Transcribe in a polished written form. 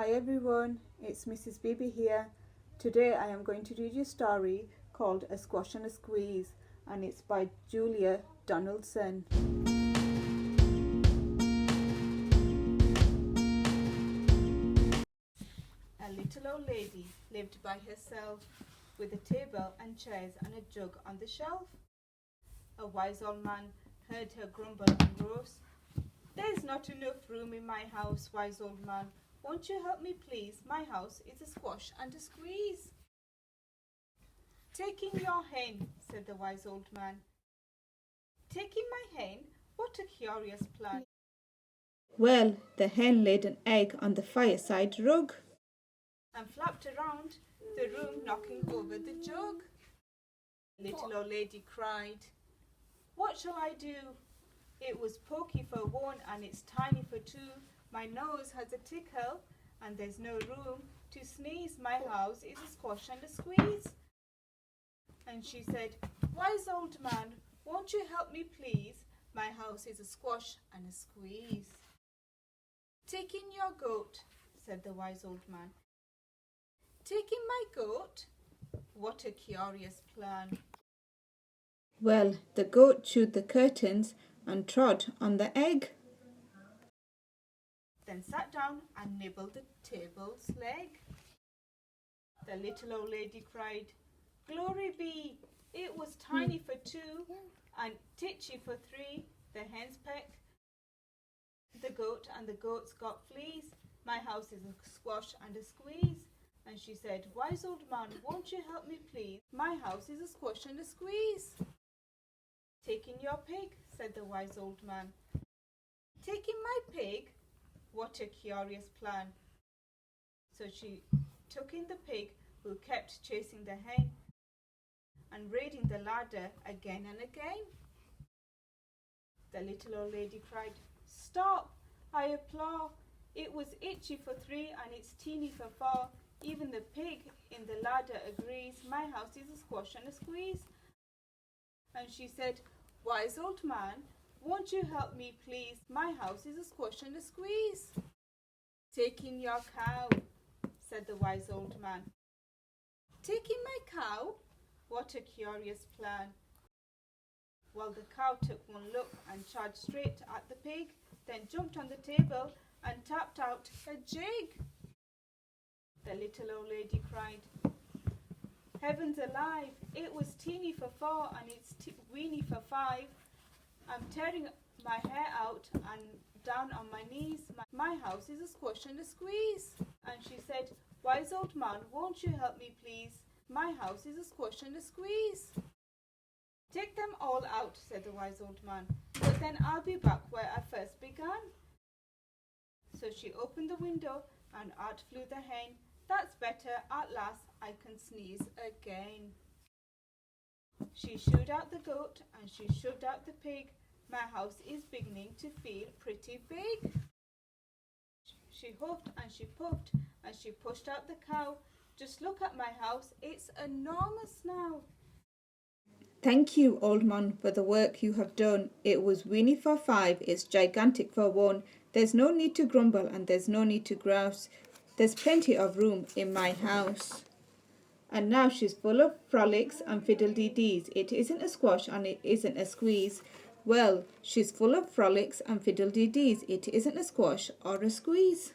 Hi everyone, it's Mrs. Bibi here. Today I am going to read you a story called A Squash and a Squeeze, and it's by Julia Donaldson. A little old lady lived by herself with a table and chairs and a jug on the shelf. A wise old man heard her grumble and grouse. "There's not enough room in my house, wise old man. Won't you help me, please? My house is a squash and a squeeze." "Taking your hen," said the wise old man. "Taking my hen? What a curious plan." Well, the hen laid an egg on the fireside rug and flapped around the room, knocking over the jug. Little old lady cried, "What shall I do? It was pokey for one and it's tiny for two. My nose has a tickle and there's no room to sneeze. My house is a squash and a squeeze." And she said, "Wise old man, won't you help me, please? My house is a squash and a squeeze." "Taking your goat," said the wise old man. "Taking my goat? What a curious plan." Well, the goat chewed the curtains and trod on the egg, then sat down and nibbled the table's leg. The little old lady cried, "Glory be! It was tiny for two and titchy for three. The hens pecked the goat and the goats got fleas. My house is a squash and a squeeze." And she said, "Wise old man, won't you help me, please? My house is a squash and a squeeze." "Taking your pig," said the wise old man. "Taking my pig? What a curious plan." So she took in the pig, who kept chasing the hen and raiding the larder again and again. The little old lady cried, "Stop, I applaud. It was itchy for three and it's teeny for four. Even the pig in the larder agrees. My house is a squash and a squeeze." And she said, "Wise old man, won't you help me, please? My house is a squash and a squeeze." "Taking your cow," said the wise old man. "Taking my cow? What a curious plan." Well, the cow took one look and charged straight at the pig, then jumped on the table and tapped out a jig. The little old lady cried, "Heavens alive! It was teeny for four and it's weeny for five. I'm tearing my hair out and down on my knees. My house is a squash and a squeeze." And she said, "Wise old man, won't you help me, please? My house is a squash and a squeeze." "Take them all out," said the wise old man, "but then I'll be back where I first began." So she opened the window and out flew the hen. "That's better, at last I can sneeze again." She shooed out the goat and she shoved out the pig. My house is beginning to feel pretty big. She huffed and she puffed and she pushed out the cow. "Just look at my house, it's enormous now." "Thank you, old man, for the work you have done. It was weeny for five, it's gigantic for one. There's no need to grumble and there's no need to grouse. There's plenty of room in my house." And now she's full of frolics and fiddle-dee-dees. It isn't a squash and it isn't a squeeze. Well, she's full of frolics and fiddle-dee-dees. It isn't a squash or a squeeze.